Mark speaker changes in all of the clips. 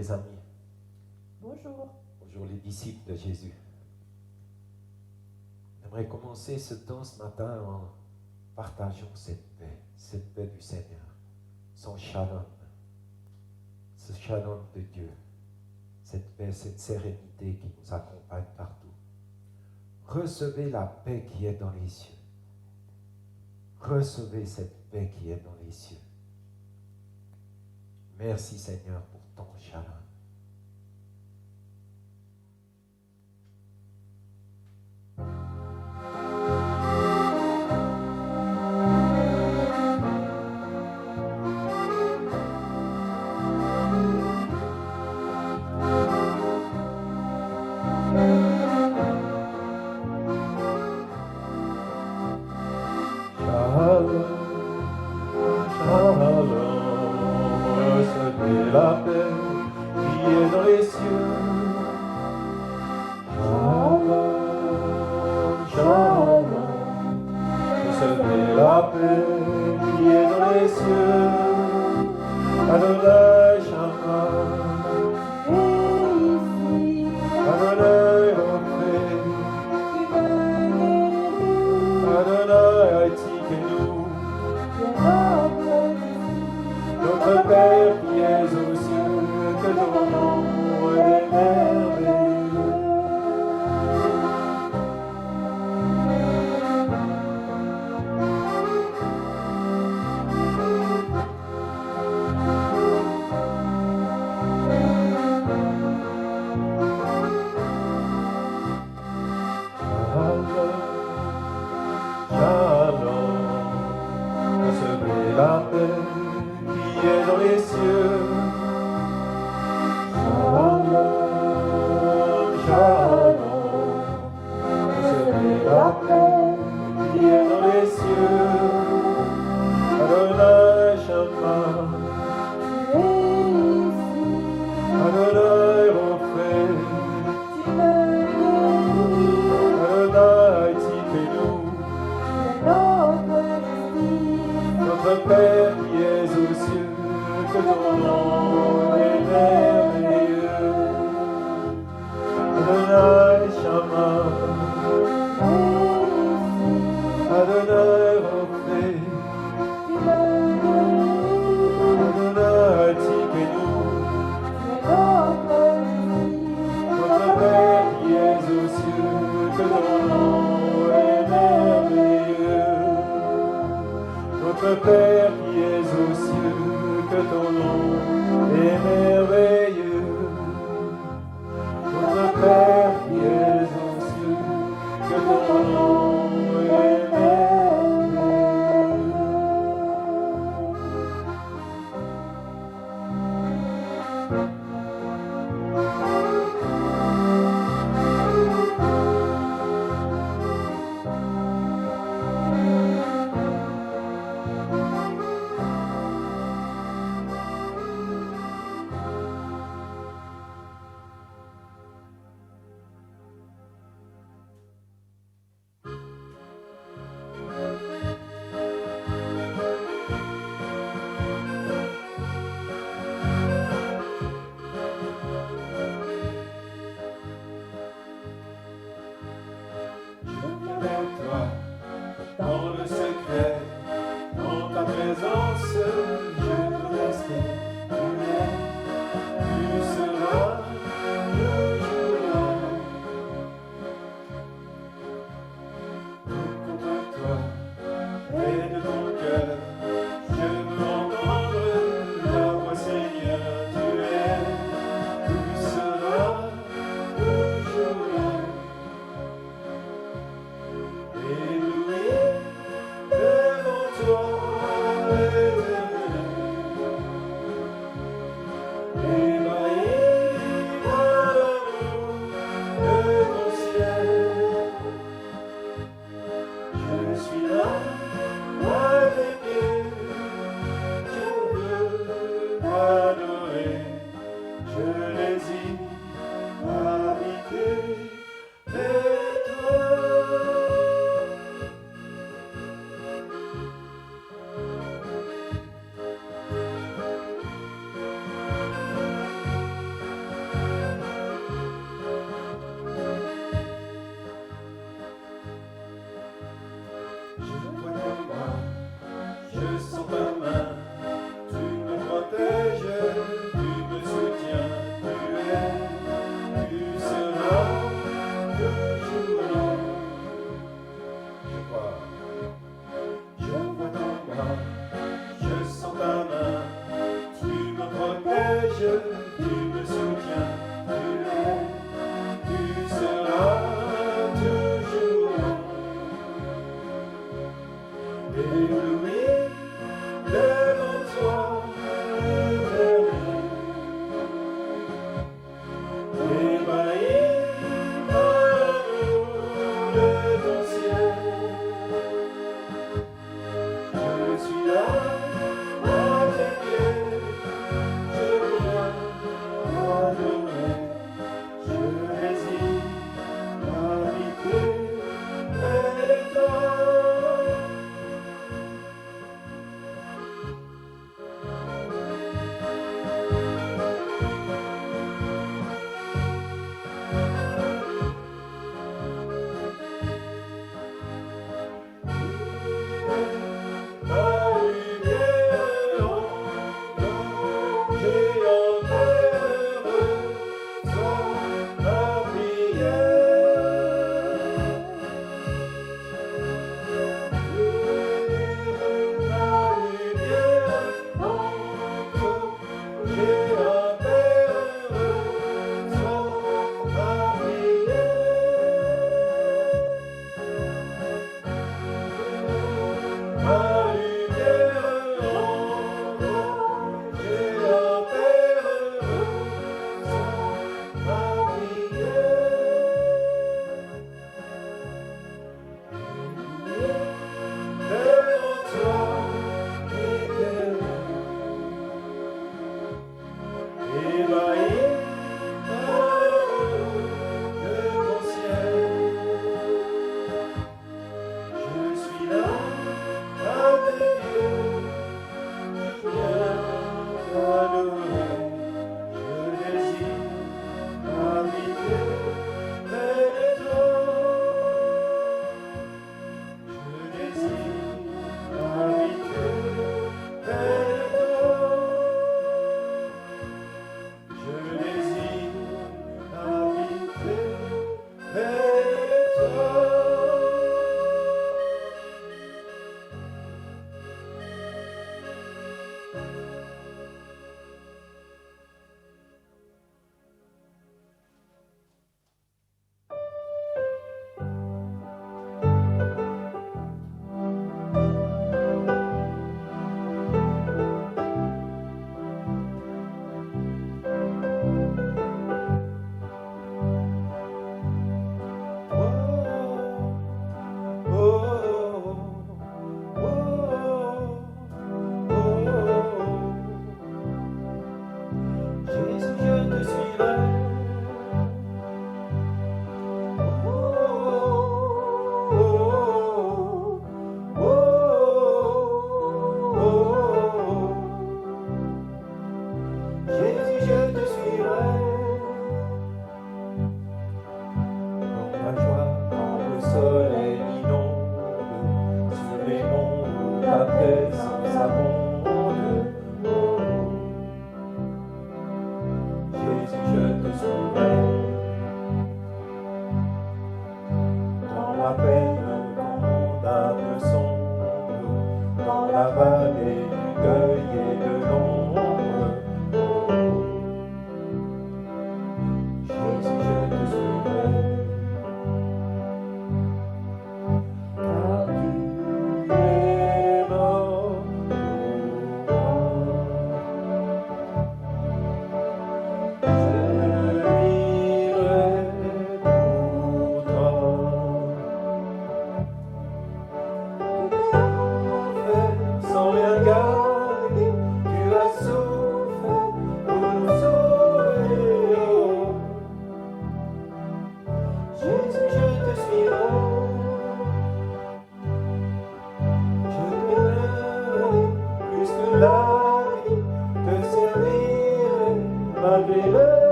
Speaker 1: les amis.
Speaker 2: Bonjour.
Speaker 1: Bonjour les disciples de Jésus. J'aimerais commencer ce temps ce matin en partageant cette paix du Seigneur, son shalom, ce shalom de Dieu, cette paix, cette sérénité qui nous accompagne partout. Recevez la paix qui est dans les cieux. Recevez cette paix qui est dans les cieux. Merci Seigneur pour ton shalom.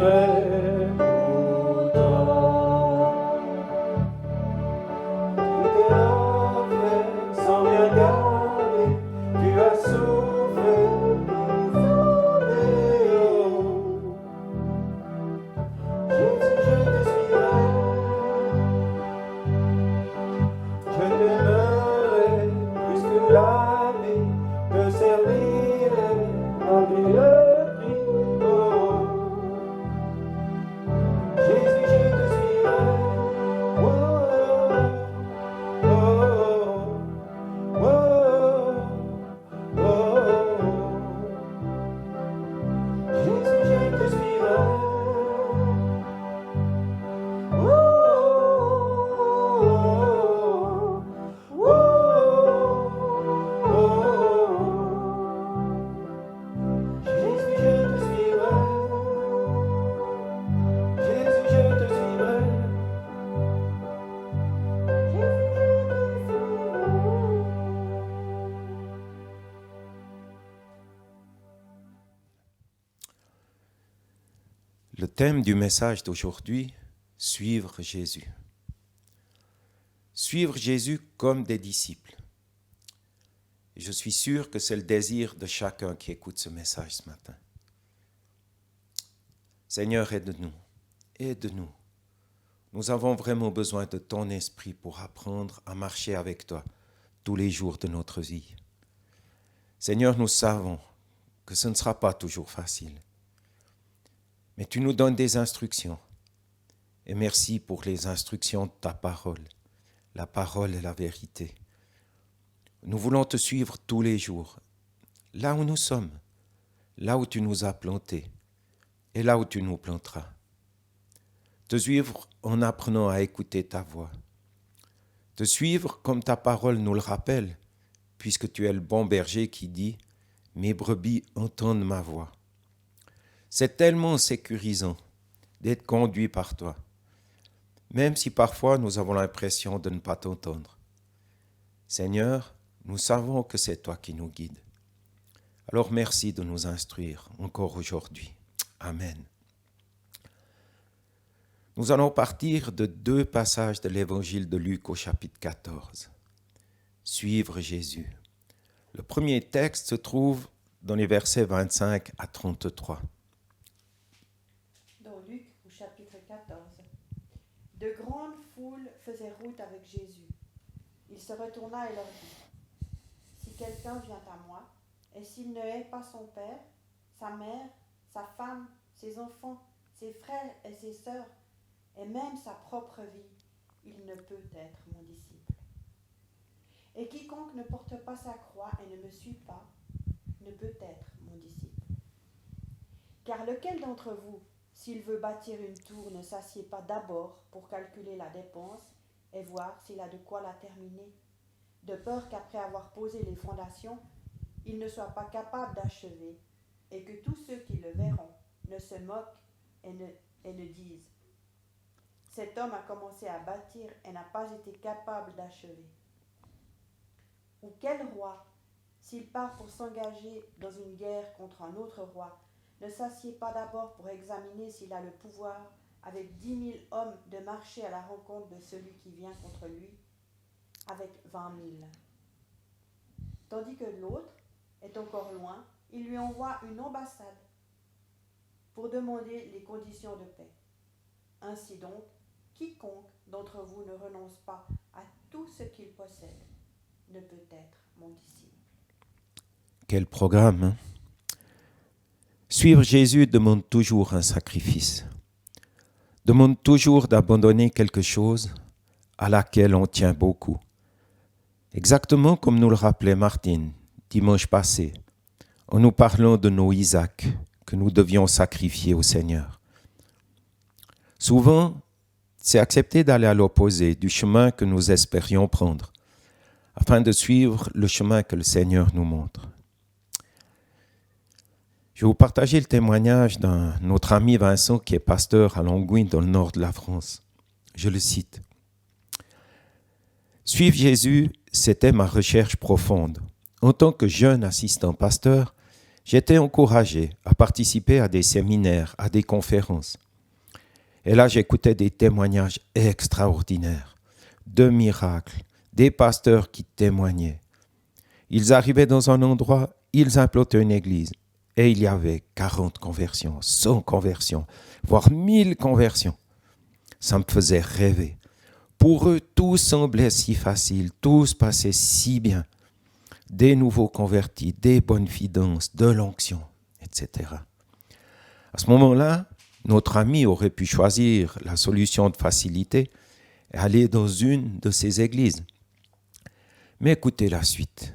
Speaker 1: vivrai pour toi. Tu t'es offert sans rien garder, tu as souffert pour sauver. Oh. Jésus, je te suivrai, je t'aimerai plus que la vie, te servirai malgré le prix. Oh. Jésus, je te suivrai. Oh, oh, oh, oh, oh. Jésus, je te suivrai. Oh, oh, oh, oh. Jésus, je te suivrai. Jésus, je te suivrai. Le thème du message d'aujourd'hui, suivre Jésus. Suivre Jésus comme des disciples. Et je suis sûr que c'est le désir de chacun qui écoute ce message ce matin. Seigneur, aide-nous, aide-nous. Nous avons vraiment besoin de ton esprit pour apprendre à marcher avec toi tous les jours de notre vie. Seigneur, nous savons que ce ne sera pas toujours facile. Mais tu nous donnes des instructions. Et merci pour les instructions de ta parole. La parole est la vérité. Nous voulons te suivre tous les jours, là où nous sommes, là où tu nous as plantés et là où tu nous planteras. Te suivre en apprenant à écouter ta voix. Te suivre comme ta parole nous le rappelle, puisque tu es le bon berger qui dit « Mes brebis entendent ma voix ». C'est tellement sécurisant d'être conduit par toi, même si parfois nous avons l'impression de ne pas t'entendre. Seigneur, nous savons que c'est toi qui nous guides. Alors merci de nous instruire encore aujourd'hui. Amen. Nous allons partir de 2 passages de l'évangile de Luc au chapitre 14. Suivre Jésus. Le premier texte se trouve dans les versets 25 à 33.
Speaker 2: Dans Luc au chapitre 14. De grandes foules faisaient route avec Jésus. Il se retourna et leur dit : Si quelqu'un vient à moi, et s'il ne hait pas son père, sa mère, sa femme, ses enfants, ses frères et ses sœurs, et même sa propre vie, il ne peut être mon disciple. Et quiconque ne porte pas sa croix et ne me suit pas, ne peut être mon disciple. Car lequel d'entre vous, s'il veut bâtir une tour, ne s'assied pas d'abord pour calculer la dépense et voir s'il a de quoi la terminer, de peur qu'après avoir posé les fondations, il ne soit pas capable d'achever, et que tous ceux qui le verront ne se moquent et ne disent : Cet homme a commencé à bâtir et n'a pas été capable d'achever. Ou quel roi, s'il part pour s'engager dans une guerre contre un autre roi, ne s'assied pas d'abord pour examiner s'il a le pouvoir, avec 10 000 hommes, de marcher à la rencontre de celui qui vient contre lui, avec 20 000. Tandis que l'autre est encore loin, il lui envoie une ambassade pour demander les conditions de paix. Ainsi donc, quiconque d'entre vous ne renonce pas à tout ce qu'il possède ne peut être mon disciple.
Speaker 1: Quel programme, hein? Suivre Jésus demande toujours un sacrifice, demande toujours d'abandonner quelque chose à laquelle on tient beaucoup. Exactement comme nous le rappelait Martine dimanche passé, en nous parlant de nos Isaacs que nous devions sacrifier au Seigneur. Souvent, c'est accepter d'aller à l'opposé du chemin que nous espérions prendre, afin de suivre le chemin que le Seigneur nous montre. Je vais vous partager le témoignage d'un autre ami Vincent qui est pasteur à Longouin dans le nord de la France. Je le cite. Suivre Jésus, c'était ma recherche profonde. En tant que jeune assistant pasteur,
Speaker 3: j'étais encouragé à participer à des séminaires, à des conférences. Et là, j'écoutais des témoignages extraordinaires, de miracles, des pasteurs qui témoignaient. Ils arrivaient dans un endroit, ils implantaient une église. Et il y avait 40 conversions, 100 conversions, voire 1000 conversions. Ça me faisait rêver. Pour eux, tout semblait si facile, tout se passait si bien. Des nouveaux convertis, des bonnes fidences, de l'onction, etc. À ce moment-là, notre ami aurait pu choisir la solution de facilité et aller dans une de ces églises. Mais écoutez la suite.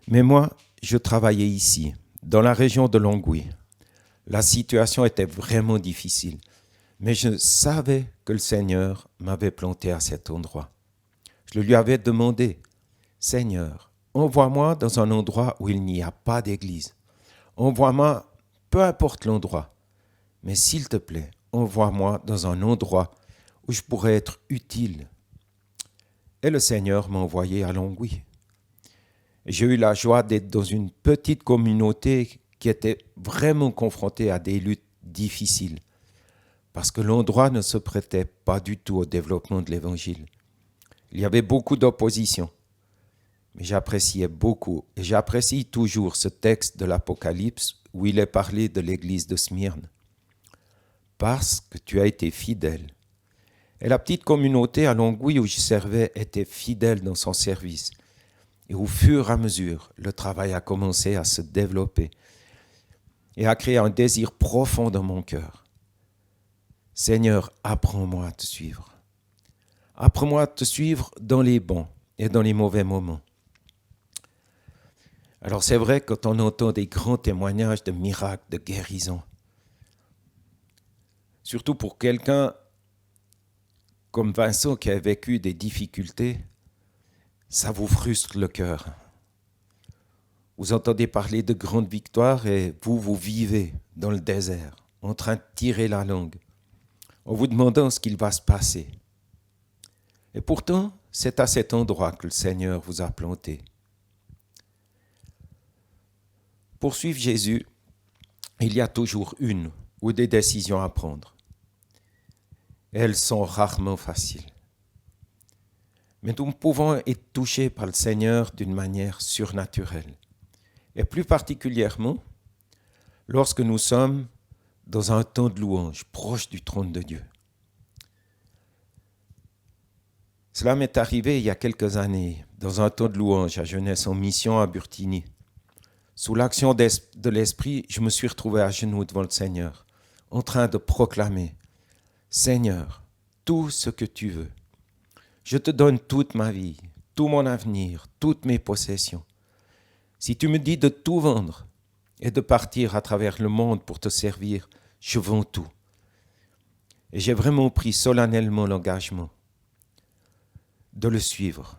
Speaker 3: Mais moi, je travaillais ici, dans la région de Longwy. La situation était vraiment difficile, mais je savais que le Seigneur m'avait planté à cet endroit. Je lui avais demandé, « Seigneur, envoie-moi dans un endroit où il n'y a pas d'église. Envoie-moi, peu importe l'endroit, mais s'il te plaît, envoie-moi dans un endroit où je pourrais être utile. » Et le Seigneur m'a envoyé à Longwy. J'ai eu la joie d'être dans une petite communauté qui était vraiment confrontée à des luttes difficiles, parce que l'endroit ne se prêtait pas du tout au développement de l'Évangile. Il y avait beaucoup d'opposition, mais j'appréciais beaucoup, et j'apprécie toujours ce texte de l'Apocalypse où il est parlé de l'église de Smyrne. Parce que tu as été fidèle. Et la petite communauté à Longwy où je servais était fidèle dans son service. Et au fur et à mesure, le travail a commencé à se développer et à créer un désir profond dans mon cœur. Seigneur, apprends-moi à te suivre. Apprends-moi à te suivre dans les bons et dans les mauvais moments. Alors c'est vrai, quand on entend des grands témoignages de miracles, de guérison, surtout pour quelqu'un comme Vincent qui a vécu des difficultés, ça vous frustre le cœur. Vous entendez parler de grandes victoires et vous vivez dans le désert, en train de tirer la langue, en vous demandant ce qu'il va se passer. Et pourtant, c'est à cet endroit que le Seigneur vous a planté. Pour suivre Jésus, il y a toujours une ou des décisions à prendre. Elles sont rarement faciles. Mais nous pouvons être touchés par le Seigneur d'une manière surnaturelle. Et plus particulièrement, lorsque nous sommes dans un temps de louange, proche du trône de Dieu. Cela m'est arrivé il y a quelques années, dans un temps de louange à Jeunesse en Mission à Burtigny. Sous l'action de l'Esprit, je me suis retrouvé à genoux devant le Seigneur, en train de proclamer « Seigneur, tout ce que tu veux. Je te donne toute ma vie, tout mon avenir, toutes mes possessions. Si tu me dis de tout vendre et de partir à travers le monde pour te servir, je vends tout. » Et j'ai vraiment pris solennellement l'engagement de le suivre,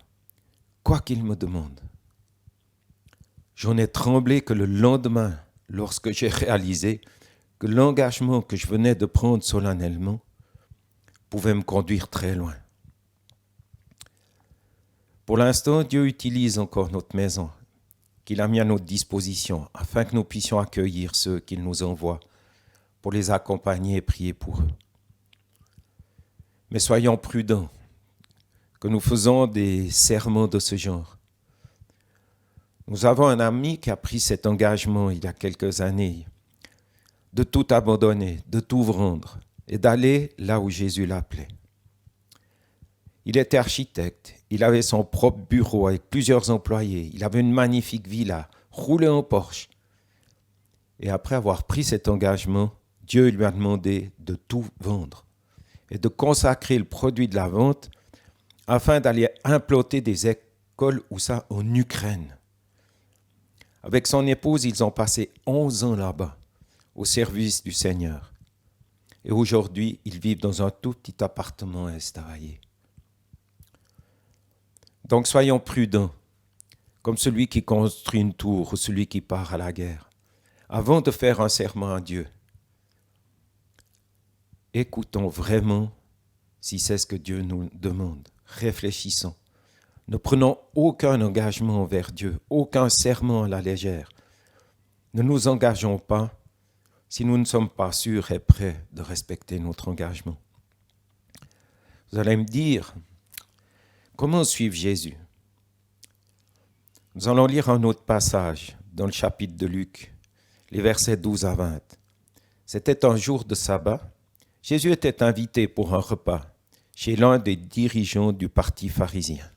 Speaker 3: quoi qu'il me demande. J'en ai tremblé que le lendemain, lorsque j'ai réalisé que l'engagement que je venais de prendre solennellement pouvait me conduire très loin. Pour l'instant, Dieu utilise encore notre maison, qu'il a mis à notre disposition, afin que nous puissions accueillir ceux qu'il nous envoie, pour les accompagner et prier pour eux. Mais soyons prudents, que nous faisons des serments de ce genre. Nous avons un ami qui a pris cet engagement il y a quelques années, de tout abandonner, de tout vendre et d'aller là où Jésus l'appelait. Il était architecte, il avait son propre bureau avec plusieurs employés, il avait une magnifique villa, roulait en Porsche. Et après avoir pris cet engagement, Dieu lui a demandé de tout vendre et de consacrer le produit de la vente afin d'aller implanter des écoles en Ukraine. Avec son épouse, ils ont passé 11 ans là-bas, au service du Seigneur. Et aujourd'hui, ils vivent dans un tout petit appartement à Estavayer. Donc soyons prudents, comme celui qui construit une tour ou celui qui part à la guerre. Avant de faire un serment à Dieu, écoutons vraiment si c'est ce que Dieu nous demande. Réfléchissons. Ne prenons aucun engagement envers Dieu, aucun serment à la légère. Ne nous engageons pas si nous ne sommes pas sûrs et prêts de respecter notre engagement. Vous allez me dire, comment suivre Jésus? Nous allons lire un autre passage dans le chapitre de Luc, les versets 12 à 20. C'était un jour de sabbat. Jésus était invité pour un repas chez l'un des dirigeants du parti pharisien.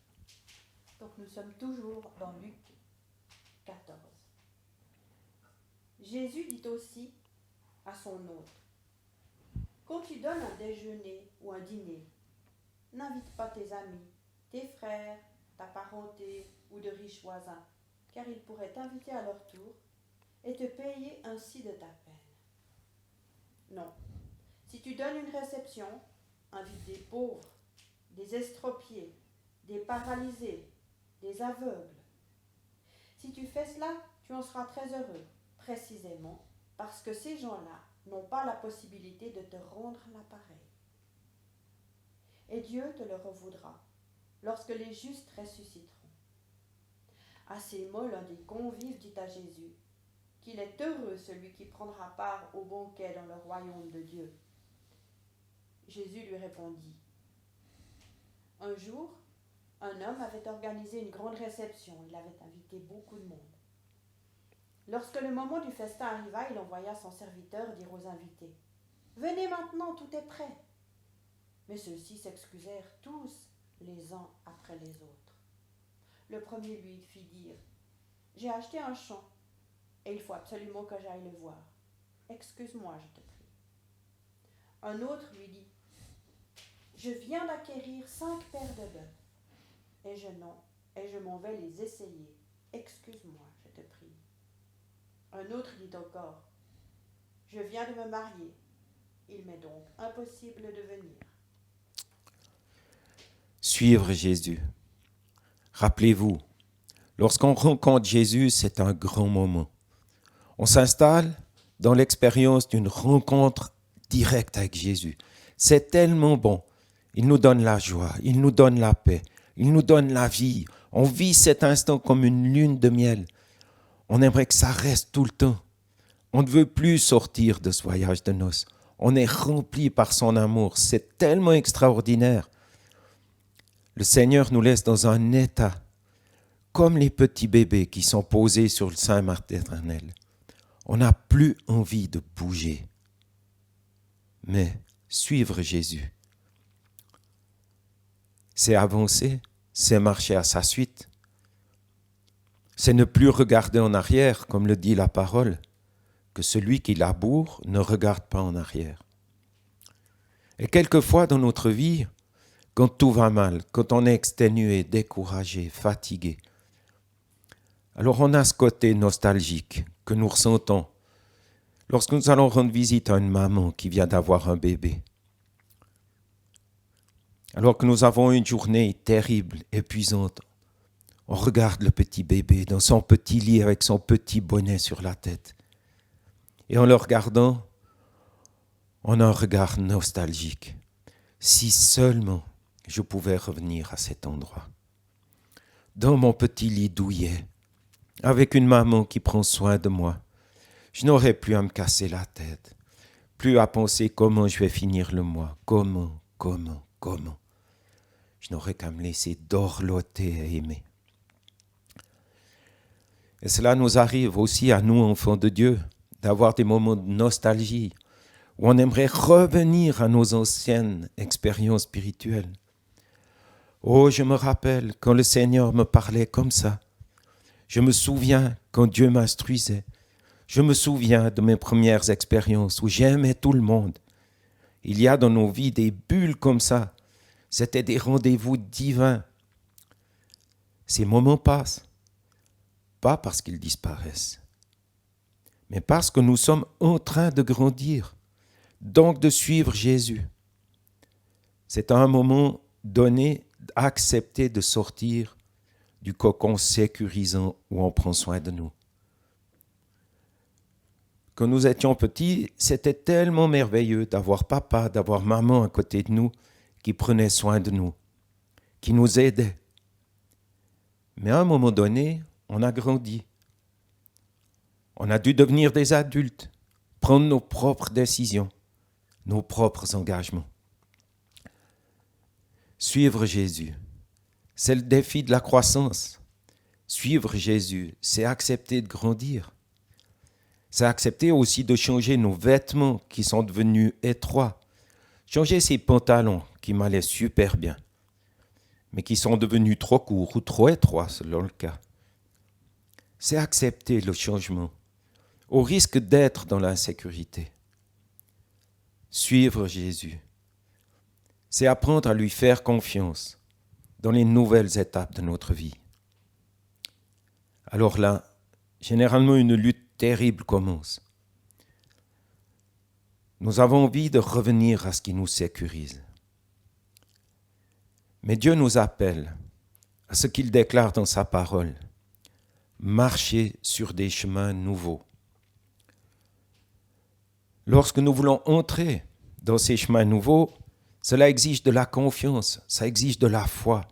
Speaker 2: Donc nous sommes toujours dans Luc 14. Jésus dit aussi à son hôte, quand tu donnes un déjeuner ou un dîner, n'invite pas tes amis, tes frères, ta parenté ou de riches voisins, car ils pourraient t'inviter à leur tour et te payer ainsi de ta peine. Non, si tu donnes une réception, invite des pauvres, des estropiés, des paralysés, des aveugles. Si tu fais cela, tu en seras très heureux, précisément parce que ces gens-là n'ont pas la possibilité de te rendre l'appareil. Et Dieu te le revaudra lorsque les justes ressusciteront. À ces mots, l'un des convives dit à Jésus qu'il est heureux celui qui prendra part au banquet dans le royaume de Dieu. Jésus lui répondit, un jour, un homme avait organisé une grande réception. Il avait invité beaucoup de monde. Lorsque le moment du festin arriva, il envoya son serviteur dire aux invités, « Venez maintenant, tout est prêt. » Mais ceux-ci s'excusèrent tous les uns après les autres. Le premier lui fit dire, « J'ai acheté un champ et il faut absolument que j'aille le voir. Excuse-moi, je te prie. » Un autre lui dit, « Je viens d'acquérir 5 paires de bœufs et je m'en vais les essayer. Excuse-moi, je te prie. » Un autre dit encore, « Je viens de me marier. Il m'est donc impossible de venir. »
Speaker 3: Suivre Jésus. Rappelez-vous, lorsqu'on rencontre Jésus, c'est un grand moment. On s'installe dans l'expérience d'une rencontre directe avec Jésus. C'est tellement bon. Il nous donne la joie, il nous donne la paix, il nous donne la vie. On vit cet instant comme une lune de miel. On aimerait que ça reste tout le temps. On ne veut plus sortir de ce voyage de noces. On est rempli par son amour. C'est tellement extraordinaire. Le Seigneur nous laisse dans un état comme les petits bébés qui sont posés sur le sein maternel. On n'a plus envie de bouger. Mais suivre Jésus, c'est avancer, c'est marcher à sa suite. C'est ne plus regarder en arrière, comme le dit la parole, que celui qui laboure ne regarde pas en arrière. Et quelquefois dans notre vie, quand tout va mal, quand on est exténué, découragé, fatigué, alors on a ce côté nostalgique que nous ressentons lorsque nous allons rendre visite à une maman qui vient d'avoir un bébé. Alors que nous avons une journée terrible, épuisante, on regarde le petit bébé dans son petit lit avec son petit bonnet sur la tête. Et en le regardant, on a un regard nostalgique. Si seulement je pouvais revenir à cet endroit. Dans mon petit lit douillet, avec une maman qui prend soin de moi, je n'aurais plus à me casser la tête, plus à penser comment je vais finir le mois, comment. Je n'aurais qu'à me laisser dorloter et aimer. Et cela nous arrive aussi à nous, enfants de Dieu, d'avoir des moments de nostalgie, où on aimerait revenir à nos anciennes expériences spirituelles. Oh, je me rappelle quand le Seigneur me parlait comme ça. Je me souviens quand Dieu m'instruisait. Je me souviens de mes premières expériences où j'aimais tout le monde. Il y a dans nos vies des bulles comme ça. C'était des rendez-vous divins. Ces moments passent, pas parce qu'ils disparaissent, mais parce que nous sommes en train de grandir, donc de suivre Jésus. C'est à un moment donné d'accepter de sortir du cocon sécurisant où on prend soin de nous. Quand nous étions petits, c'était tellement merveilleux d'avoir papa, d'avoir maman à côté de nous qui prenait soin de nous, qui nous aidait. Mais à un moment donné, on a grandi. On a dû devenir des adultes, prendre nos propres décisions, nos propres engagements. Suivre Jésus, c'est le défi de la croissance. Suivre Jésus, c'est accepter de grandir. C'est accepter aussi de changer nos vêtements qui sont devenus étroits. Changer ces pantalons qui m'allaient super bien, mais qui sont devenus trop courts ou trop étroits selon le cas. C'est accepter le changement, au risque d'être dans l'insécurité. Suivre Jésus, c'est apprendre à lui faire confiance dans les nouvelles étapes de notre vie. Alors là, généralement, une lutte terrible commence. Nous avons envie de revenir à ce qui nous sécurise. Mais Dieu nous appelle à ce qu'il déclare dans sa parole, marcher sur des chemins nouveaux. Lorsque nous voulons entrer dans ces chemins nouveaux, cela exige de la confiance, ça exige de la foi.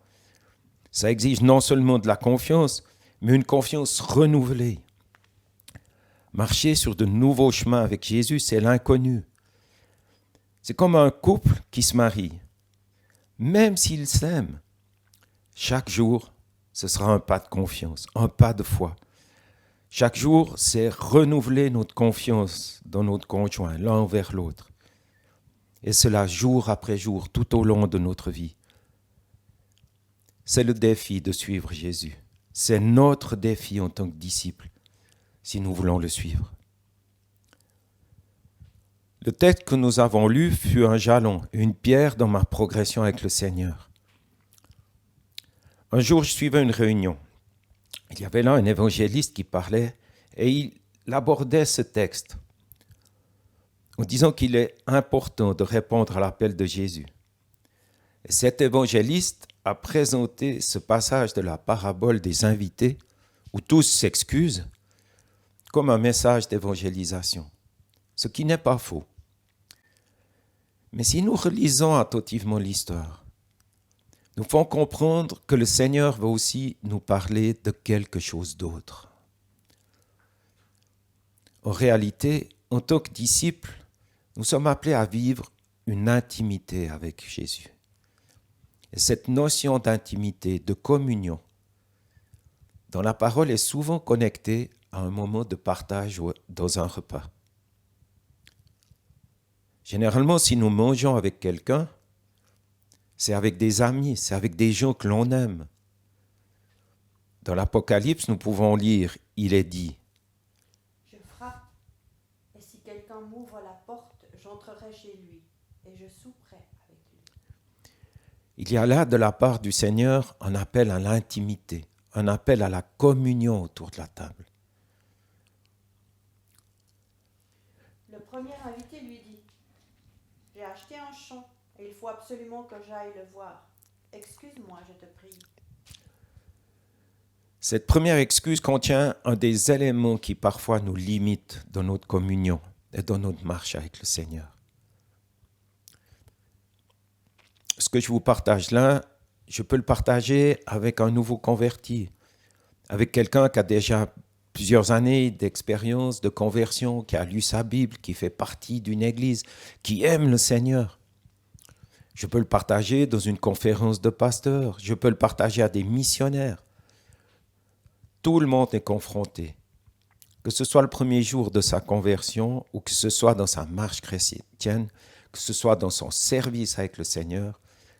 Speaker 3: Ça exige non seulement de la confiance, mais une confiance renouvelée. Marcher sur de nouveaux chemins avec Jésus, c'est l'inconnu. C'est comme un couple qui se marie. Même s'ils s'aiment, chaque jour, ce sera un pas de confiance, un pas de foi. Chaque jour, c'est renouveler notre confiance dans notre conjoint, l'un envers l'autre. Et cela jour après jour, tout au long de notre vie. C'est le défi de suivre Jésus. C'est notre défi en tant que disciples, si nous voulons le suivre. Le texte que nous avons lu fut un jalon, une pierre dans ma progression avec le Seigneur. Un jour, je suivais une réunion. Il y avait là un évangéliste qui parlait et il abordait ce texte en disant qu'il est important de répondre à l'appel de Jésus. Et cet évangéliste a présenté ce passage de la parabole des invités où tous s'excusent comme un message d'évangélisation, ce qui n'est pas faux. Mais si nous relisons attentivement l'histoire, nous faisons comprendre que le Seigneur veut aussi nous parler de quelque chose d'autre. En réalité, en tant que disciples, nous sommes appelés à vivre une intimité avec Jésus. Et cette notion d'intimité, de communion, dans la parole est souvent connectée à un moment de partage dans un repas. Généralement, si nous mangeons avec quelqu'un, c'est avec des amis, c'est avec des gens que l'on aime. Dans l'Apocalypse, nous pouvons lire, il est dit,
Speaker 2: « Je frappe, et si quelqu'un m'ouvre la porte, j'entrerai chez lui, et je souperai avec lui. »
Speaker 3: Il y a là, de la part du Seigneur, un appel à l'intimité, un appel à la communion autour de la table.
Speaker 2: Le premier invité lui dit, « J'ai acheté un champ, et il faut absolument que j'aille le voir. Excuse-moi, je te prie. »
Speaker 3: Cette première excuse contient un des éléments qui parfois nous limitent dans notre communion et dans notre marche avec le Seigneur. Ce que je vous partage là, je peux le partager avec un nouveau converti, avec quelqu'un qui a déjà plusieurs années d'expérience, de conversion, qui a lu sa Bible, qui fait partie d'une église, qui aime le Seigneur. Je peux le partager dans une conférence de pasteurs, je peux le partager à des missionnaires. Tout le monde est confronté, que ce soit le premier jour de sa conversion ou que ce soit dans sa marche chrétienne, que ce soit dans son service avec le Seigneur,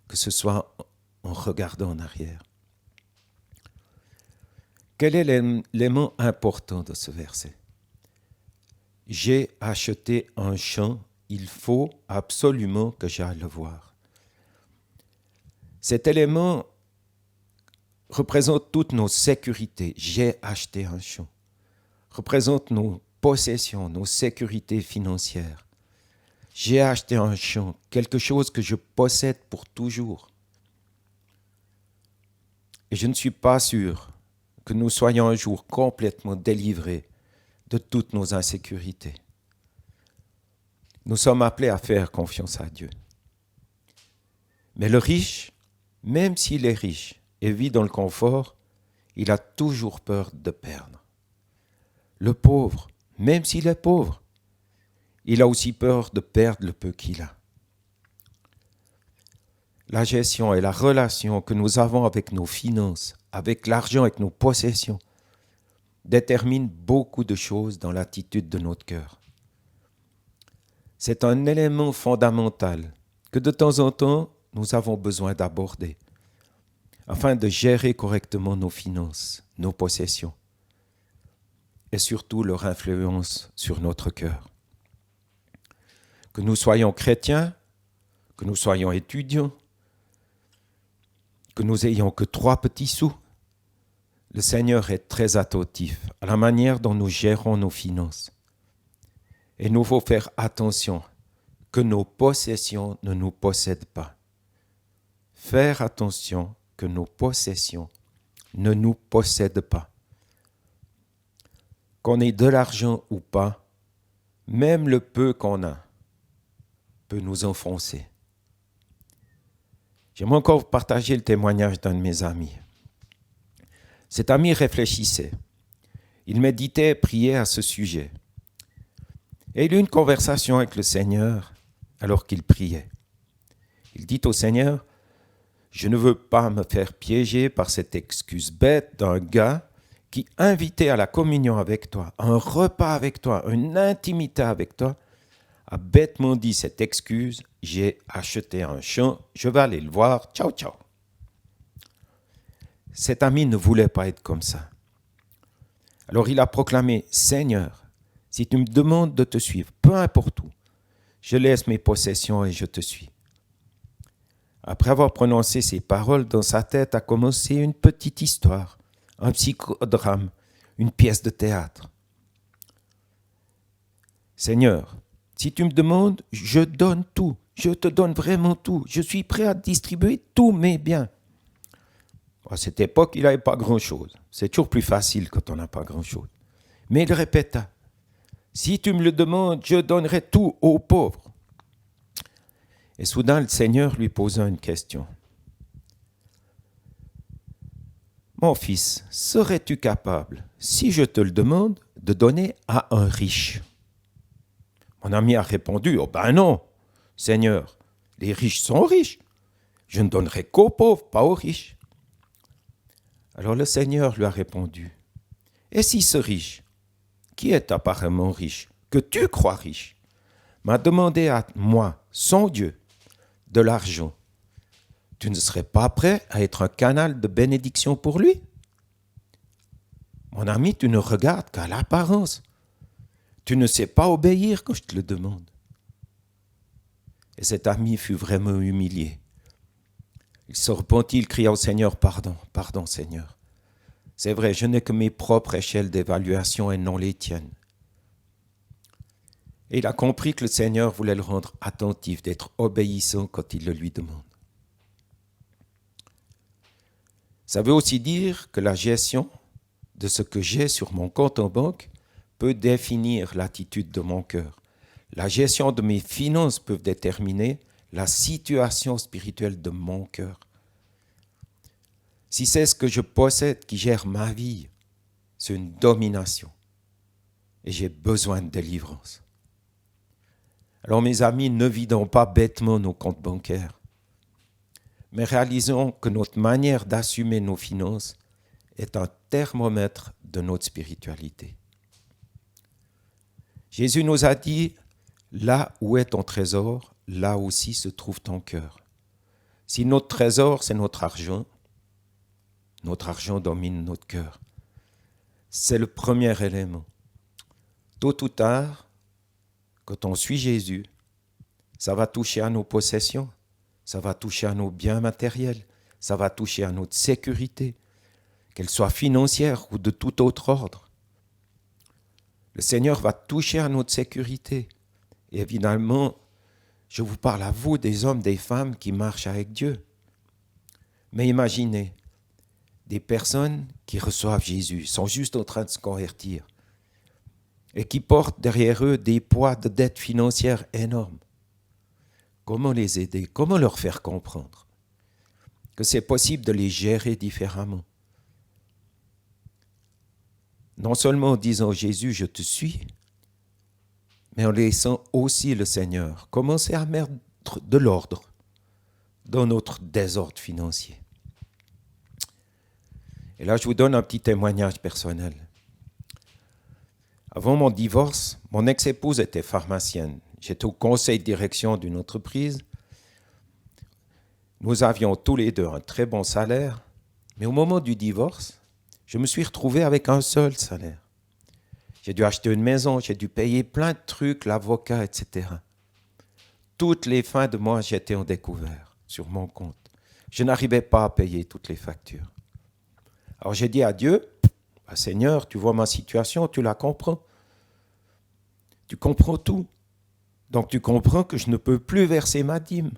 Speaker 3: que ce soit en regardant en arrière. Quel est l'élément important de ce verset? J'ai acheté un champ, il faut absolument que j'aille le voir. Cet élément représente toutes nos sécurités. J'ai acheté un champ. Représente nos possessions, nos sécurités financières. J'ai acheté un champ, quelque chose que je possède pour toujours. Et je ne suis pas sûr que nous soyons un jour complètement délivrés de toutes nos insécurités. Nous sommes appelés à faire confiance à Dieu. Mais le riche, même s'il est riche et vit dans le confort, il a toujours peur de perdre. Le pauvre, même s'il est pauvre. Il a aussi peur de perdre le peu qu'il a. La gestion et la relation que nous avons avec nos finances, avec l'argent, avec nos possessions, déterminent beaucoup de choses dans l'attitude de notre cœur. C'est un élément fondamental que de temps en temps, nous avons besoin d'aborder afin de gérer correctement nos finances, nos possessions et surtout leur influence sur notre cœur. Que nous soyons chrétiens, que nous soyons étudiants, que nous ayons que 3 petits sous, le Seigneur est très attentif à la manière dont nous gérons nos finances. Et nous faut faire attention que nos possessions ne nous possèdent pas. Faire attention que nos possessions ne nous possèdent pas. Qu'on ait de l'argent ou pas, même le peu qu'on a peut nous enfoncer. J'aimerais encore partager le témoignage d'un de mes amis. Cet ami réfléchissait. Il méditait et priait à ce sujet. Et il eut une conversation avec le Seigneur alors qu'il priait. Il dit au Seigneur, « Je ne veux pas me faire piéger par cette excuse bête d'un gars qui, invité à la communion avec toi, un repas avec toi, une intimité avec toi, a bêtement dit cette excuse, j'ai acheté un champ, je vais aller le voir, ciao, ciao. » Cet ami ne voulait pas être comme ça. Alors il a proclamé, « Seigneur, si tu me demandes de te suivre, peu importe où, je laisse mes possessions et je te suis. » Après avoir prononcé ces paroles, dans sa tête a commencé une petite histoire, un psychodrame, une pièce de théâtre. « Seigneur, si tu me demandes, je donne tout, je te donne vraiment tout, je suis prêt à distribuer tous mes biens. » À cette époque, il n'avait pas grand-chose. C'est toujours plus facile quand on n'a pas grand-chose. Mais il répéta, « Si tu me le demandes, je donnerai tout aux pauvres. » Et soudain, le Seigneur lui posa une question. « Mon fils, serais-tu capable, si je te le demande, de donner à un riche ?» Mon ami a répondu, « Oh ben non, Seigneur, les riches sont riches. Je ne donnerai qu'aux pauvres, pas aux riches. » Alors le Seigneur lui a répondu, « Et si ce riche, qui est apparemment riche, que tu crois riche, m'a demandé à moi, son Dieu, de l'argent, tu ne serais pas prêt à être un canal de bénédiction pour lui? Mon ami, tu ne regardes qu'à l'apparence. Tu ne sais pas obéir quand je te le demande. » Et cet ami fut vraiment humilié. Il se repentit, il cria au Seigneur, « Pardon, pardon Seigneur. C'est vrai, je n'ai que mes propres échelles d'évaluation et non les tiennes. » Et il a compris que le Seigneur voulait le rendre attentif, d'être obéissant quand il le lui demande. Ça veut aussi dire que la gestion de ce que j'ai sur mon compte en banque peut définir l'attitude de mon cœur. La gestion de mes finances peut déterminer la situation spirituelle de mon cœur. Si c'est ce que je possède qui gère ma vie, c'est une domination. Et j'ai besoin de délivrance. Alors mes amis, ne vidons pas bêtement nos comptes bancaires, mais réalisons que notre manière d'assumer nos finances est un thermomètre de notre spiritualité. Jésus nous a dit, « Là où est ton trésor, là aussi se trouve ton cœur. » Si notre trésor, c'est notre argent domine notre cœur. C'est le premier élément. Tôt ou tard, quand on suit Jésus, ça va toucher à nos possessions, ça va toucher à nos biens matériels, ça va toucher à notre sécurité, qu'elle soit financière ou de tout autre ordre. Le Seigneur va toucher à notre sécurité. Et évidemment, je vous parle à vous, des hommes, des femmes qui marchent avec Dieu. Mais imaginez, des personnes qui reçoivent Jésus, sont juste en train de se convertir, et qui portent derrière eux des poids de dettes financières énormes. Comment les aider? Comment leur faire comprendre que c'est possible de les gérer différemment? Non seulement en disant « Jésus, je te suis », mais en laissant aussi le Seigneur commencer à mettre de l'ordre dans notre désordre financier. Et là, je vous donne un petit témoignage personnel. Avant mon divorce, mon ex-épouse était pharmacienne. J'étais au conseil de direction d'une entreprise. Nous avions tous les deux un très bon salaire, mais au moment du divorce, je me suis retrouvé avec un seul salaire. J'ai dû acheter une maison, j'ai dû payer plein de trucs, l'avocat, etc. Toutes les fins de mois, j'étais en découvert sur mon compte. Je n'arrivais pas à payer toutes les factures. Alors j'ai dit à Dieu, Seigneur, tu vois ma situation, tu la comprends. Tu comprends tout. Donc tu comprends que je ne peux plus verser ma dîme.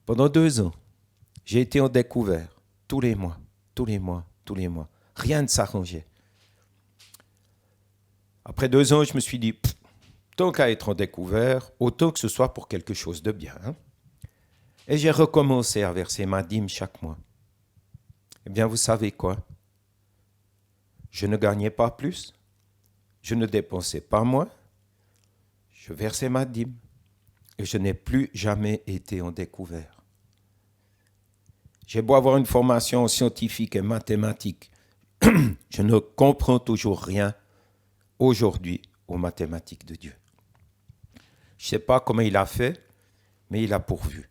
Speaker 3: Pendant 2 ans, j'ai été en découvert tous les mois. Rien ne s'arrangeait. Après 2 ans, je me suis dit, tant qu'à être en découvert, autant que ce soit pour quelque chose de bien. Et j'ai recommencé à verser ma dîme chaque mois. Eh bien, vous savez quoi? Je ne gagnais pas plus, je ne dépensais pas moins, je versais ma dîme et je n'ai plus jamais été en découvert. J'ai beau avoir une formation scientifique et mathématique, je ne comprends toujours rien aujourd'hui aux mathématiques de Dieu. Je ne sais pas comment il a fait, mais il a pourvu.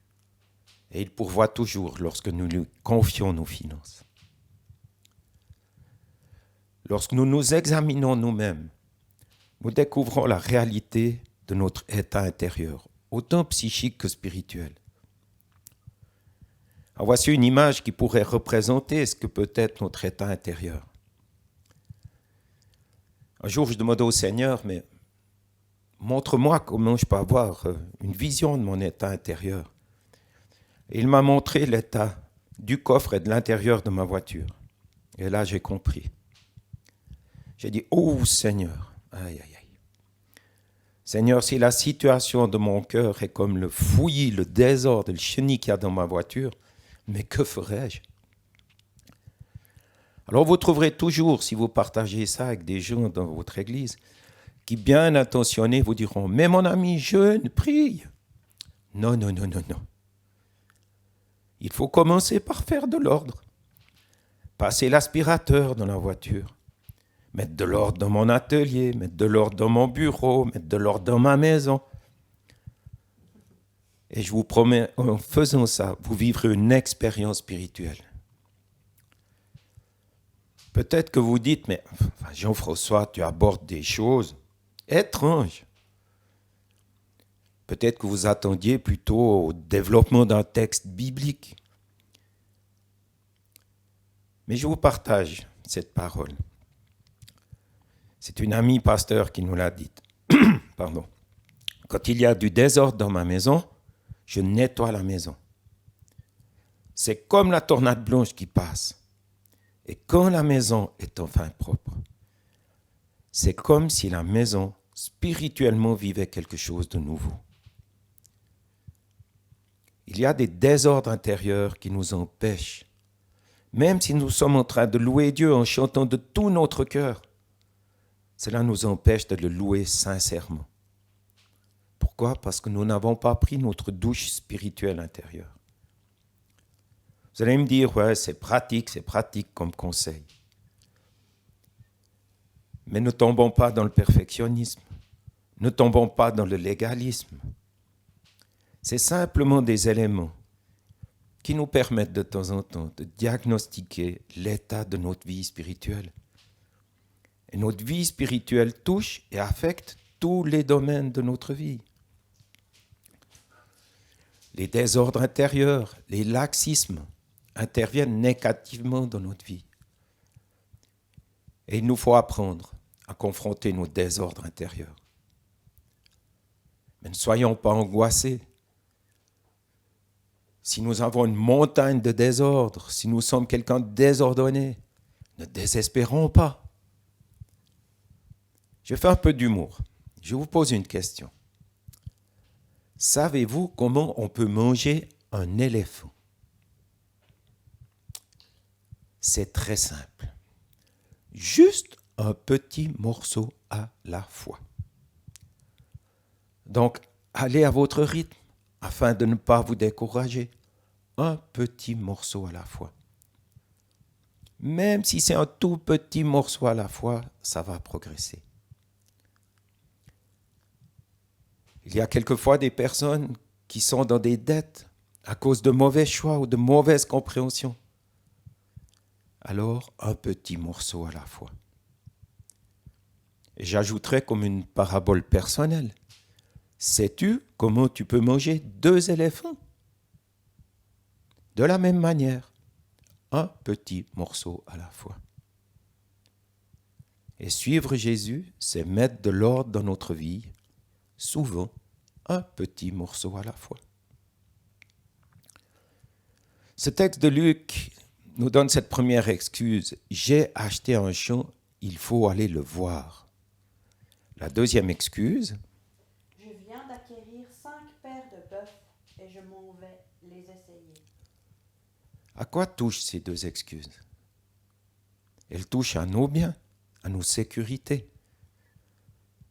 Speaker 3: Et il pourvoit toujours lorsque nous lui confions nos finances. Lorsque nous nous examinons nous-mêmes, nous découvrons la réalité de notre état intérieur, autant psychique que spirituel. Alors voici une image qui pourrait représenter ce que peut être notre état intérieur. Un jour, je demandais au Seigneur, mais montre-moi comment je peux avoir une vision de mon état intérieur. Et il m'a montré l'état du coffre et de l'intérieur de ma voiture. Et là, j'ai compris. J'ai dit, oh Seigneur, aïe, aïe, aïe. Seigneur, si la situation de mon cœur est comme le fouillis, le désordre, le chenil qu'il y a dans ma voiture, mais que ferais-je? Alors vous trouverez toujours, si vous partagez ça avec des gens dans votre église, qui bien intentionnés vous diront, mais mon ami jeune, prie. Non. Il faut commencer par faire de l'ordre. Passer l'aspirateur dans la voiture. Mettre de l'ordre dans mon atelier, mettre de l'ordre dans mon bureau, mettre de l'ordre dans ma maison. Et je vous promets, en faisant ça, vous vivrez une expérience spirituelle. Peut-être que vous dites, mais Jean-François, tu abordes des choses étranges. Peut-être que vous attendiez plutôt au développement d'un texte biblique. Mais je vous partage cette parole. C'est une amie pasteur qui nous l'a dite. Pardon. Quand il y a du désordre dans ma maison, je nettoie la maison. C'est comme la tornade blanche qui passe. Et quand la maison est enfin propre, c'est comme si la maison spirituellement vivait quelque chose de nouveau. Il y a des désordres intérieurs qui nous empêchent, même si nous sommes en train de louer Dieu en chantant de tout notre cœur, cela nous empêche de le louer sincèrement. Pourquoi? Parce que nous n'avons pas pris notre douche spirituelle intérieure. Vous allez me dire, ouais, c'est pratique comme conseil. Mais ne tombons pas dans le perfectionnisme. Ne tombons pas dans le légalisme. C'est simplement des éléments qui nous permettent de temps en temps de diagnostiquer l'état de notre vie spirituelle. Et notre vie spirituelle touche et affecte tous les domaines de notre vie. Les désordres intérieurs, les laxismes interviennent négativement dans notre vie. Et il nous faut apprendre à confronter nos désordres intérieurs. Mais ne soyons pas angoissés. Si nous avons une montagne de désordre, si nous sommes quelqu'un de désordonné, ne désespérons pas. Je fais un peu d'humour. Je vous pose une question. Savez-vous comment on peut manger un éléphant? C'est très simple. Juste un petit morceau à la fois. Donc, allez à votre rythme afin de ne pas vous décourager. Un petit morceau à la fois. Même si c'est un tout petit morceau à la fois, ça va progresser. Il y a quelquefois des personnes qui sont dans des dettes à cause de mauvais choix ou de mauvaise compréhension. Alors, un petit morceau à la fois. Et j'ajouterais comme une parabole personnelle. Sais-tu comment tu peux manger 2 éléphants? De la même manière, un petit morceau à la fois. Et suivre Jésus, c'est mettre de l'ordre dans notre vie, souvent un petit morceau à la fois. Ce texte de Luc nous donne cette première excuse. J'ai acheté un champ, il faut aller le voir. La deuxième excuse.
Speaker 2: Je viens d'acquérir 5 paires de bœufs et je m'en vais les essayer.
Speaker 3: À quoi touchent ces 2 excuses? Elles touchent à nos biens, à nos sécurités.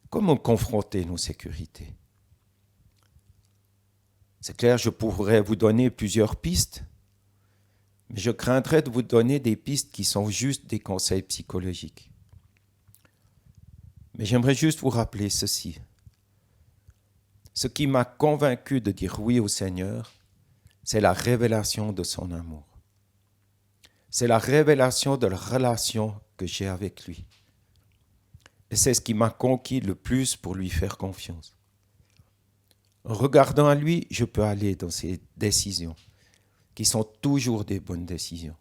Speaker 3: Comment confronter nos sécurités? C'est clair, je pourrais vous donner plusieurs pistes, mais je craindrais de vous donner des pistes qui sont juste des conseils psychologiques. Mais j'aimerais juste vous rappeler ceci. Ce qui m'a convaincu de dire oui au Seigneur, c'est la révélation de son amour. C'est la révélation de la relation que j'ai avec lui. Et c'est ce qui m'a conquis le plus pour lui faire confiance. En regardant à lui, je peux aller dans ses décisions, qui sont toujours des bonnes décisions.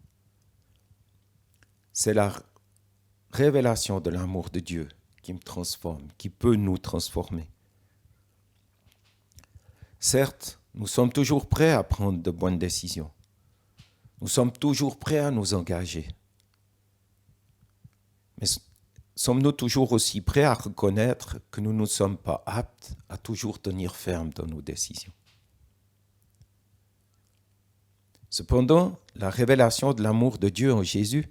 Speaker 3: C'est la révélation de l'amour de Dieu qui me transforme, qui peut nous transformer. Certes, nous sommes toujours prêts à prendre de bonnes décisions. Nous sommes toujours prêts à nous engager. Mais sommes-nous toujours aussi prêts à reconnaître que nous ne sommes pas aptes à toujours tenir ferme dans nos décisions? Cependant, la révélation de l'amour de Dieu en Jésus,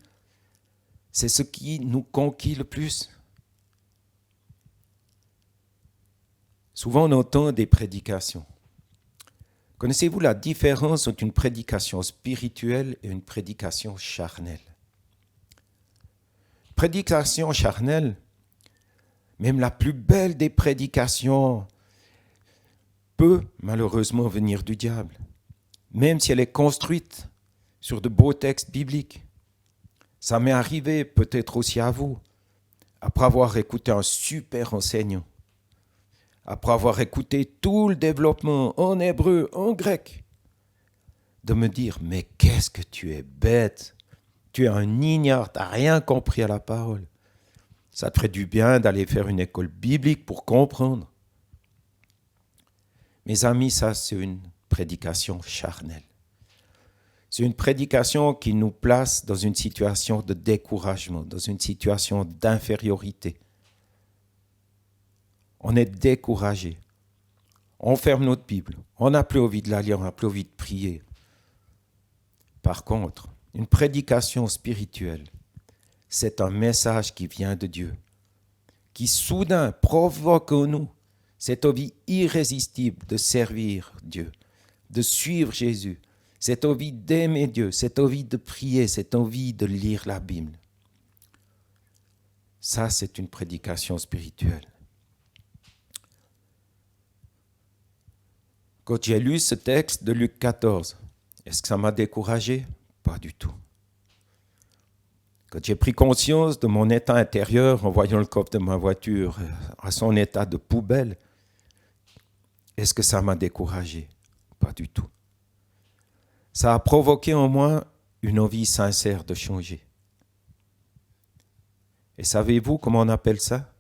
Speaker 3: c'est ce qui nous conquit le plus. Souvent, on entend des prédications. Connaissez-vous la différence entre une prédication spirituelle et une prédication charnelle? Prédication charnelle, même la plus belle des prédications, peut malheureusement venir du diable, même si elle est construite sur de beaux textes bibliques. Ça m'est arrivé peut-être aussi à vous, après avoir écouté un super enseignant, après avoir écouté tout le développement en hébreu, en grec, de me dire « Mais qu'est-ce que tu es bête, tu es un ignare, tu n'as rien compris à la parole. Ça te ferait du bien d'aller faire une école biblique pour comprendre. » Mes amis, ça c'est une prédication charnelle. C'est une prédication qui nous place dans une situation de découragement, dans une situation d'infériorité. On est découragé. On ferme notre Bible. On n'a plus envie de la lire, on n'a plus envie de prier. Par contre, une prédication spirituelle, c'est un message qui vient de Dieu, qui soudain provoque en nous cette envie irrésistible de servir Dieu, de suivre Jésus, cette envie d'aimer Dieu, cette envie de prier, cette envie de lire la Bible. Ça, c'est une prédication spirituelle. Quand j'ai lu ce texte de Luc 14, est-ce que ça m'a découragé? Pas du tout. Quand j'ai pris conscience de mon état intérieur en voyant le coffre de ma voiture à son état de poubelle, est-ce que ça m'a découragé? Pas du tout. Ça a provoqué en moi une envie sincère de changer. Et savez-vous comment on appelle ça?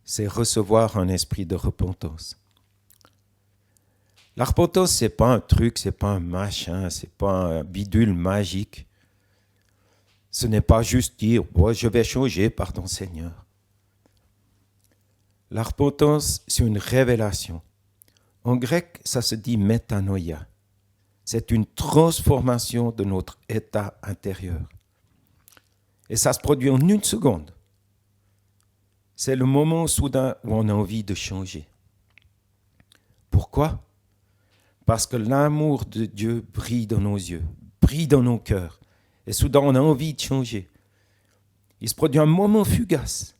Speaker 3: C'est recevoir un esprit de repentance. La repentance, ce n'est pas un truc, ce n'est pas un machin, ce n'est pas un bidule magique. Ce n'est pas juste dire oh, « je vais changer, pardon Seigneur ». La repentance, c'est une révélation. En grec, ça se dit « métanoïa ». C'est une transformation de notre état intérieur. Et ça se produit en 1 seconde. C'est le moment soudain où on a envie de changer. Pourquoi? Parce que l'amour de Dieu brille dans nos yeux, brille dans nos cœurs. Et soudain, on a envie de changer. Il se produit un moment fugace.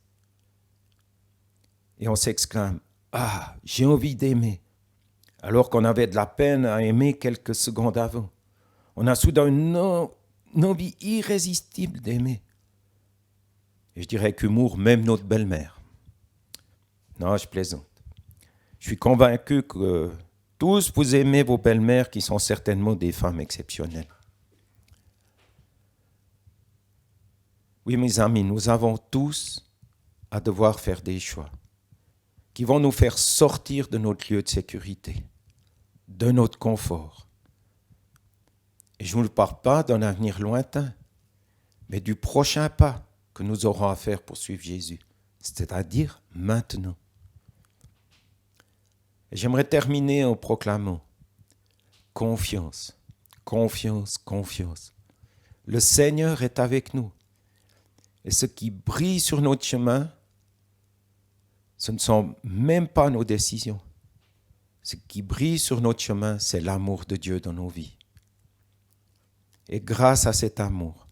Speaker 3: Et on s'exclame, « Ah, j'ai envie d'aimer », alors qu'on avait de la peine à aimer quelques secondes avant. On a soudain une envie irrésistible d'aimer. Et je dirais qu'humour, même notre belle-mère. Non, je plaisante. Je suis convaincu que tous vous aimez vos belles-mères qui sont certainement des femmes exceptionnelles. Oui, mes amis, nous avons tous à devoir faire des choix qui vont nous faire sortir de notre lieu de sécurité, de notre confort. Et je ne vous parle pas d'un avenir lointain, mais du prochain pas que nous aurons à faire pour suivre Jésus, c'est-à-dire maintenant. Et j'aimerais terminer en proclamant confiance, confiance, confiance. Le Seigneur est avec nous. Et ce qui brille sur notre chemin, ce ne sont même pas nos décisions. Ce qui brille sur notre chemin, c'est l'amour de Dieu dans nos vies. Et grâce à cet amour,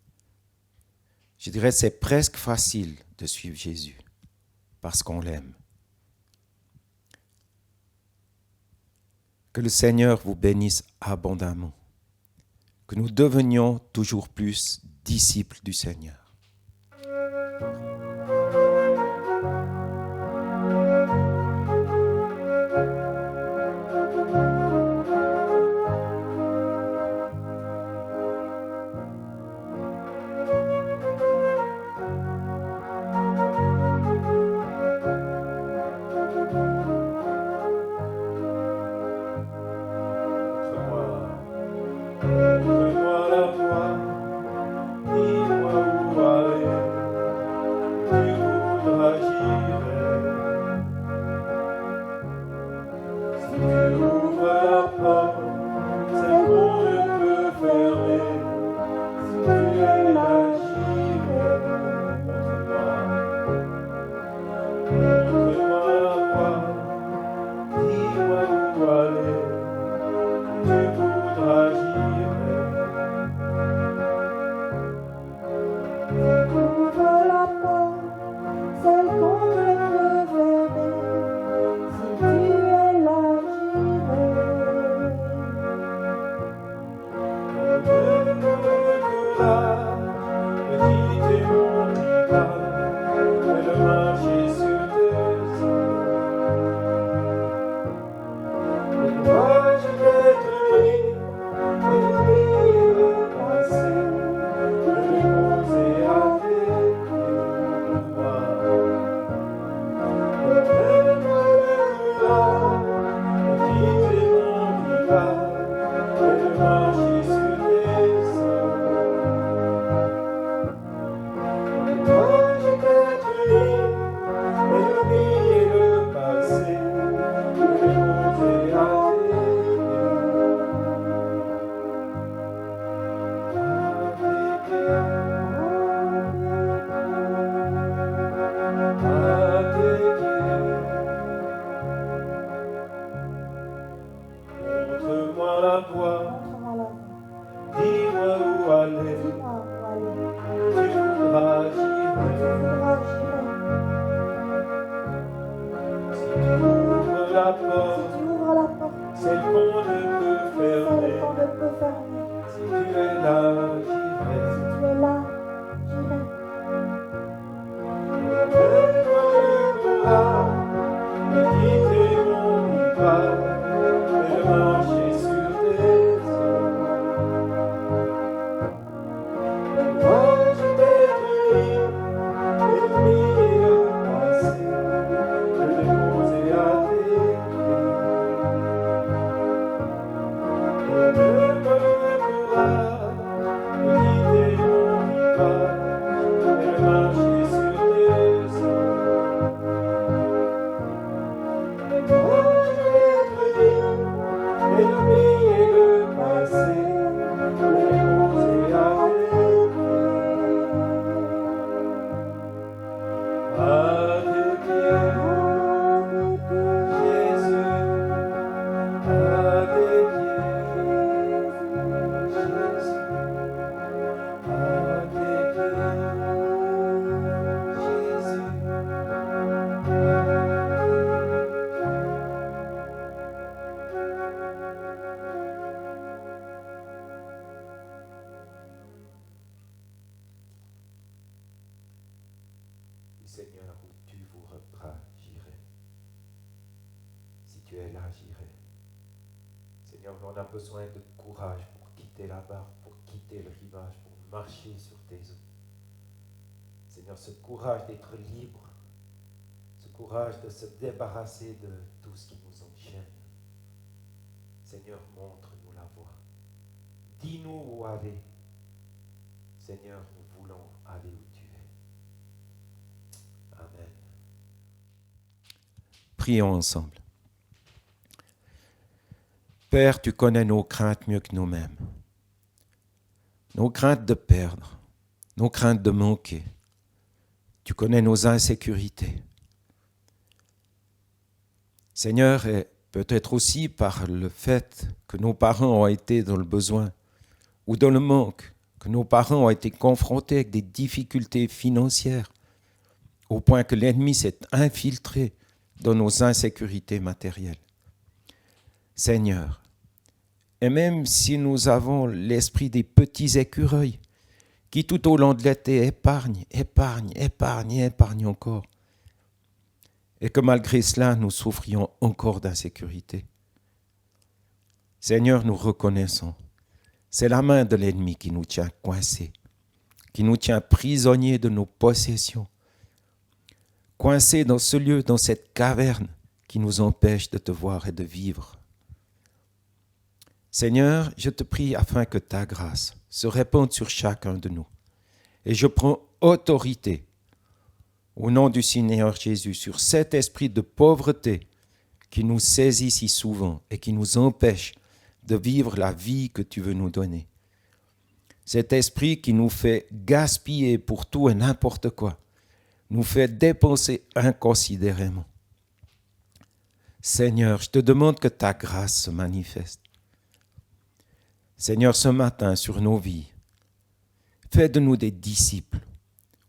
Speaker 3: je dirais que c'est presque facile de suivre Jésus, parce qu'on l'aime. Que le Seigneur vous bénisse abondamment. Que nous devenions toujours plus disciples du Seigneur.
Speaker 1: tu es là, j'irai. Seigneur, on a besoin de courage pour quitter la barre, pour quitter le rivage, pour marcher sur tes eaux. Seigneur, ce courage d'être libre, ce courage de se débarrasser de tout ce qui nous enchaîne. Seigneur, montre-nous la voie. Dis-nous où aller. Seigneur, nous voulons aller où tu es. Amen.
Speaker 3: Prions ensemble. Père, tu connais nos craintes mieux que nous-mêmes. Nos craintes de perdre, nos craintes de manquer. Tu connais nos insécurités. Seigneur, et peut-être aussi par le fait que nos parents ont été dans le besoin ou dans le manque, que nos parents ont été confrontés avec des difficultés financières, au point que l'ennemi s'est infiltré dans nos insécurités matérielles. Seigneur, et même si nous avons l'esprit des petits écureuils qui tout au long de l'été épargnent encore, et que malgré cela nous souffrions encore d'insécurité. Seigneur, nous reconnaissons, c'est la main de l'ennemi qui nous tient coincés, qui nous tient prisonniers de nos possessions, coincés dans ce lieu, dans cette caverne qui nous empêche de te voir et de vivre. Seigneur, je te prie afin que ta grâce se répande sur chacun de nous. Et je prends autorité au nom du Seigneur Jésus sur cet esprit de pauvreté qui nous saisit si souvent et qui nous empêche de vivre la vie que tu veux nous donner. Cet esprit qui nous fait gaspiller pour tout et n'importe quoi, nous fait dépenser inconsidérément. Seigneur, je te demande que ta grâce se manifeste. Seigneur, ce matin sur nos vies, fais de nous des disciples,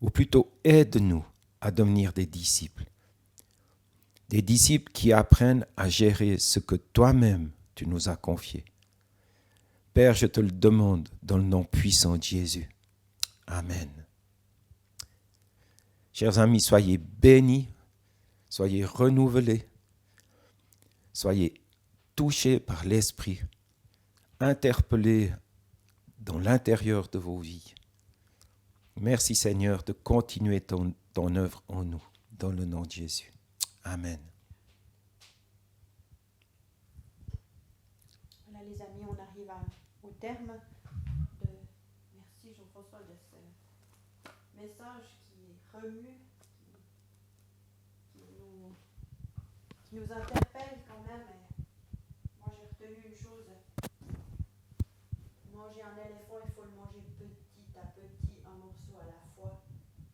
Speaker 3: ou plutôt aide-nous à devenir des disciples qui apprennent à gérer ce que toi-même tu nous as confié. Père, je te le demande dans le nom puissant de Jésus. Amen. Chers amis, soyez bénis, soyez renouvelés, soyez touchés par l'Esprit, interpellés dans l'intérieur de vos vies. Merci Seigneur de continuer ton œuvre en nous, dans le nom de Jésus. Amen.
Speaker 2: Voilà les amis, on arrive au terme de... Merci Jean-François de ce message qui remue, qui nous interpelle quand même. Et moi j'ai retenu une chose. Manger un éléphant, il faut le manger petit à petit, un morceau à la fois.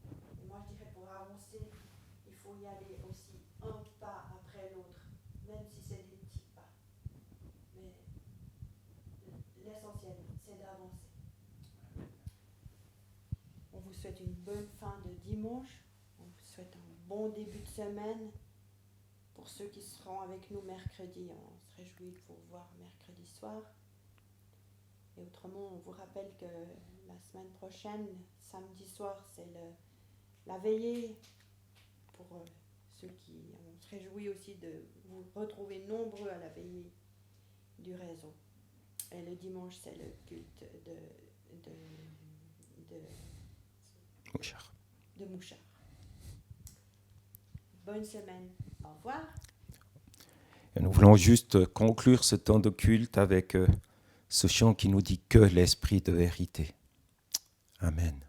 Speaker 2: Et moi je dirais pour avancer, il faut y aller aussi un pas après l'autre, même si c'est des petits pas. Mais l'essentiel, c'est d'avancer. On vous souhaite une bonne fin de dimanche. On vous souhaite un bon début de semaine. Pour ceux qui seront avec nous mercredi, on se réjouit de vous voir mercredi soir. Et autrement, on vous rappelle que la semaine prochaine, samedi soir, c'est la veillée. Pour ceux qui... On se réjouit aussi de vous retrouver nombreux à la veillée du réseau. Et le dimanche, c'est le culte de Mouchard. Bonne semaine. Au revoir.
Speaker 3: Et nous voulons juste conclure ce temps de culte avec ce chant qui nous dit que l'Esprit de vérité. Amen.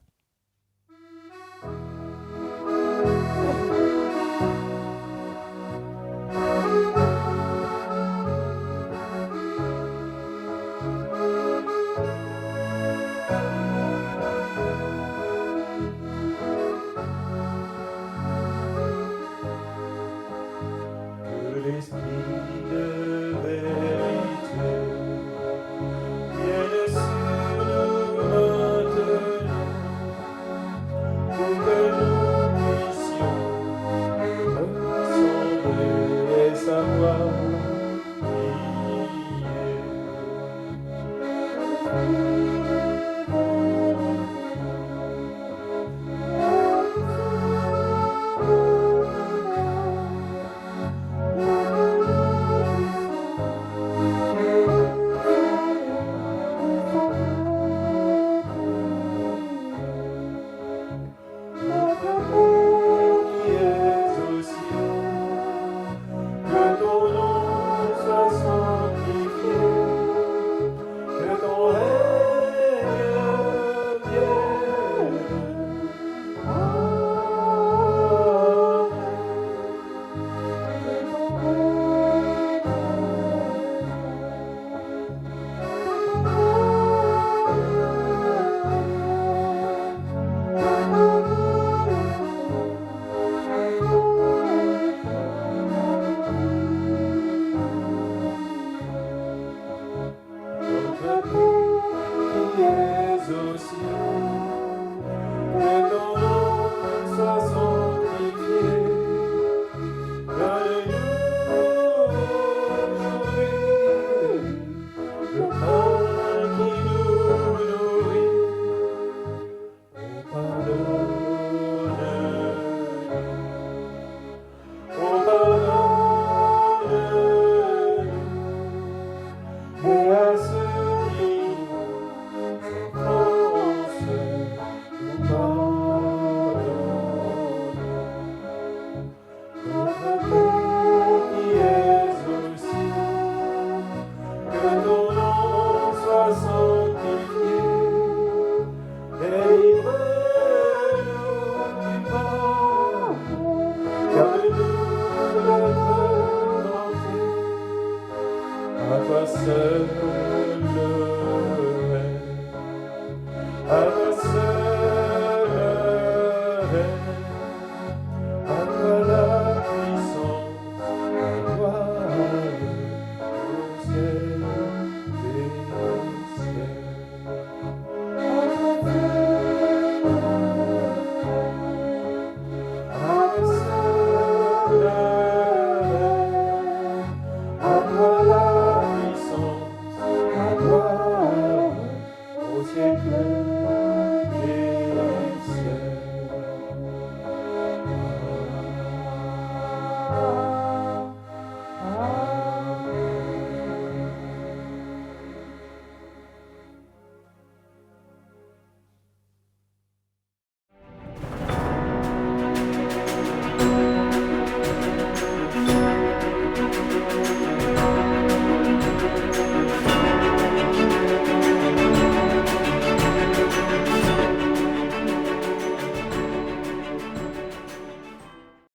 Speaker 1: À toi seul le